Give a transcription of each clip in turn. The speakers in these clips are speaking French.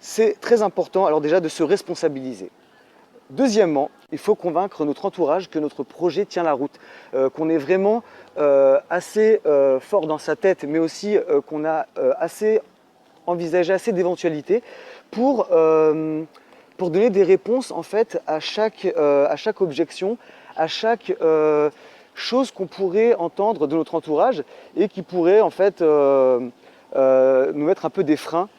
c'est très important alors déjà de se responsabiliser. Deuxièmement, il faut convaincre notre entourage que notre projet tient la route, qu'on est vraiment assez fort dans sa tête, mais aussi qu'on a assez envisagé assez d'éventualités pour donner des réponses en fait à chaque objection, à chaque chose qu'on pourrait entendre de notre entourage et qui pourrait en fait nous mettre un peu des freins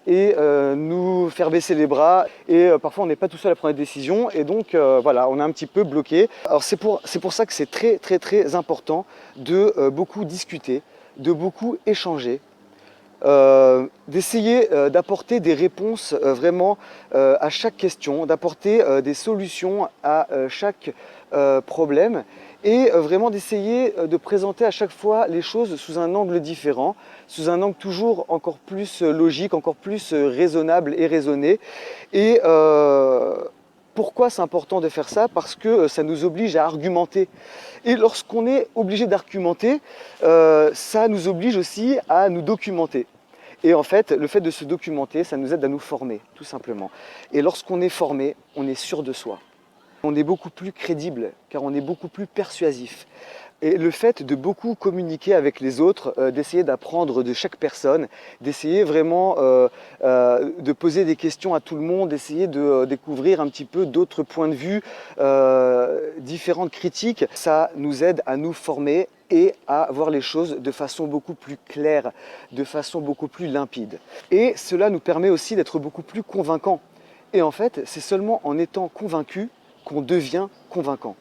et nous faire baisser les bras et parfois on n'est pas tout seul à prendre des décisions et donc voilà, on est un petit peu bloqué. Alors c'est pour ça que c'est très important de beaucoup discuter, de beaucoup échanger, d'essayer d'apporter des réponses vraiment à chaque question, d'apporter des solutions à chaque problème et vraiment d'essayer de présenter à chaque fois les choses sous un angle différent, sous un angle toujours encore plus logique, encore plus raisonnable et raisonné. Et pourquoi c'est important de faire ça? Parce que ça nous oblige à argumenter. Et lorsqu'on est obligé d'argumenter, ça nous oblige aussi à nous documenter. Et en fait, le fait de se documenter, ça nous aide à nous former, tout simplement. Et lorsqu'on est formé, on est sûr de soi. On est beaucoup plus crédible, car on est beaucoup plus persuasif. Et le fait de beaucoup communiquer avec les autres, d'essayer d'apprendre de chaque personne, d'essayer vraiment de poser des questions à tout le monde, d'essayer de découvrir un petit peu d'autres points de vue, différentes critiques, ça nous aide à nous former et à voir les choses de façon beaucoup plus claire, de façon beaucoup plus limpide. Et cela nous permet aussi d'être beaucoup plus convaincants. Et en fait, c'est seulement en étant convaincu qu'on devient convaincant.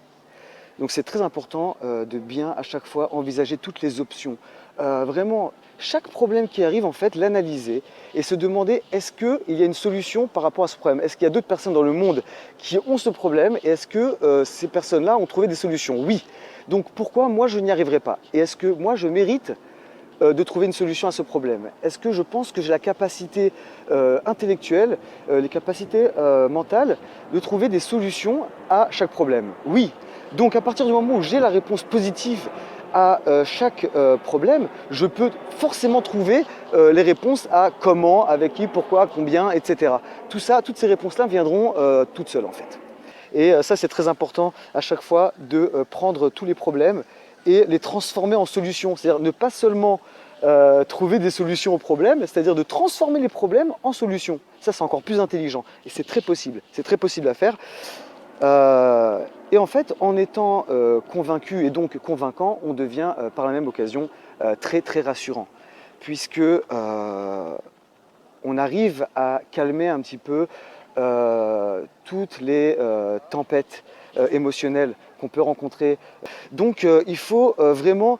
Donc c'est très important de bien à chaque fois envisager toutes les options. Vraiment, chaque problème qui arrive, en fait, l'analyser et se demander est-ce qu'il y a une solution par rapport à ce problème? Est-ce qu'il y a d'autres personnes dans le monde qui ont ce problème et est-ce que ces personnes-là ont trouvé des solutions? Oui. Donc pourquoi moi je n'y arriverai pas? Et est-ce que moi je mérite de trouver une solution à ce problème? Est-ce que je pense que j'ai la capacité intellectuelle, les capacités mentales de trouver des solutions à chaque problème? Oui. Donc à partir du moment où j'ai la réponse positive à chaque problème, je peux forcément trouver les réponses à comment, avec qui, pourquoi, combien, etc. Tout ça, toutes ces réponses-là viendront toutes seules en fait. Et ça c'est très important à chaque fois de prendre tous les problèmes et les transformer en solutions. C'est-à-dire ne pas seulement trouver des solutions aux problèmes, c'est-à-dire de transformer les problèmes en solutions. Ça c'est encore plus intelligent et c'est très possible à faire. Et en fait, en étant convaincu et donc convaincant, on devient par la même occasion très rassurant, puisque on arrive à calmer un petit peu toutes les tempêtes émotionnelles qu'on peut rencontrer. Donc il faut vraiment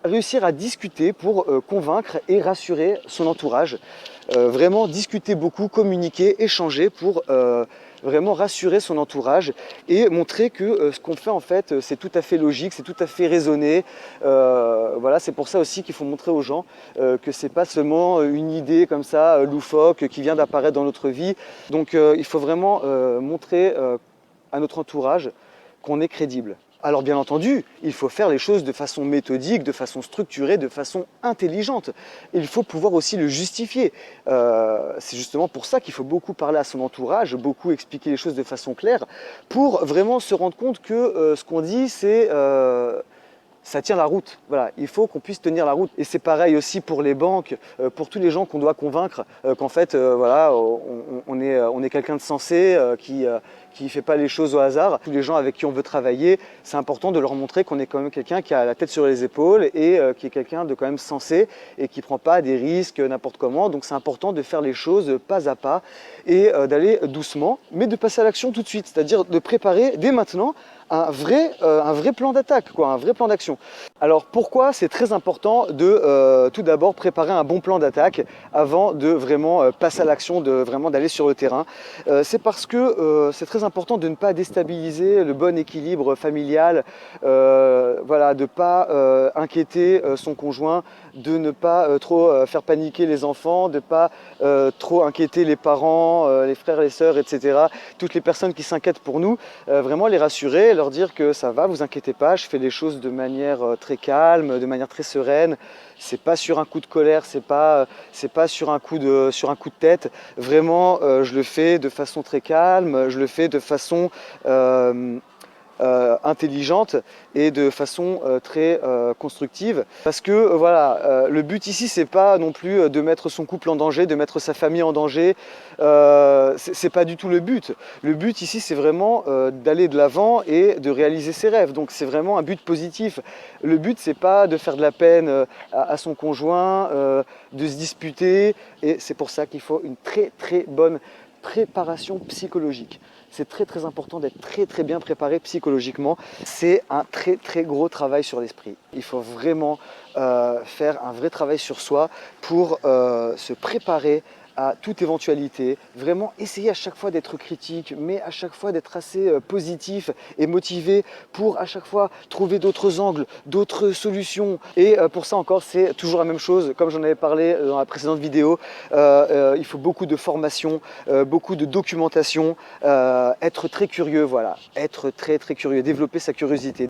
réussir à discuter pour convaincre et rassurer son entourage. Vraiment discuter beaucoup, communiquer, échanger pour vraiment rassurer son entourage et montrer que ce qu'on fait en fait c'est tout à fait logique, c'est tout à fait raisonné. Voilà, c'est pour ça aussi qu'il faut montrer aux gens que c'est pas seulement une idée comme ça loufoque qui vient d'apparaître dans notre vie. Donc il faut vraiment montrer à notre entourage qu'on est crédible. Alors bien entendu, il faut faire les choses de façon méthodique, de façon structurée, de façon intelligente. Il faut pouvoir aussi le justifier. C'est justement pour ça qu'il faut beaucoup parler à son entourage, beaucoup expliquer les choses de façon claire, pour vraiment se rendre compte que ce qu'on dit, c'est ça tient la route. Voilà, il faut qu'on puisse tenir la route. Et c'est pareil aussi pour les banques, pour tous les gens qu'on doit convaincre qu'en fait, voilà, on est quelqu'un de sensé, qui ne fait pas les choses au hasard. Tous les gens avec qui on veut travailler, c'est important de leur montrer qu'on est quand même quelqu'un qui a la tête sur les épaules et qui est quelqu'un de quand même sensé et qui ne prend pas des risques n'importe comment. Donc c'est important de faire les choses pas à pas et d'aller doucement, mais de passer à l'action tout de suite. C'est-à-dire de préparer dès maintenant un vrai plan d'attaque, un vrai plan d'action. Alors pourquoi c'est très important de tout d'abord préparer un bon plan d'attaque avant de vraiment passer à l'action, de vraiment d'aller sur le terrain? C'est parce que c'est très important de ne pas déstabiliser le bon équilibre familial, voilà, de ne pas inquiéter son conjoint, de ne pas trop faire paniquer les enfants, de ne pas trop inquiéter les parents, les frères, les sœurs, etc. Toutes les personnes qui s'inquiètent pour nous, vraiment les rassurer, leur dire que ça va, vous inquiétez pas, je fais les choses de manière très très calme, de manière très sereine. C'est pas sur un coup de colère, c'est pas sur un coup de tête. Vraiment, je le fais de façon très calme, je le fais de façon intelligente et de façon très constructive, parce que voilà, le but ici c'est pas non plus de mettre son couple en danger, de mettre sa famille en danger, c'est pas du tout le but. Le but ici c'est vraiment d'aller de l'avant et de réaliser ses rêves, donc c'est vraiment un but positif. Le but c'est pas de faire de la peine à son conjoint, de se disputer, et c'est pour ça qu'il faut une très bonne préparation psychologique. C'est très important d'être très bien préparé psychologiquement. C'est un très gros travail sur l'esprit. Il faut vraiment faire un vrai travail sur soi pour se préparer à toute éventualité, vraiment essayer à chaque fois d'être critique, mais à chaque fois d'être assez positif et motivé pour à chaque fois trouver d'autres angles, d'autres solutions. Et pour ça encore, c'est toujours la même chose, comme j'en avais parlé dans la précédente vidéo, il faut beaucoup de formation, beaucoup de documentation, être très curieux, voilà, être très curieux, développer sa curiosité.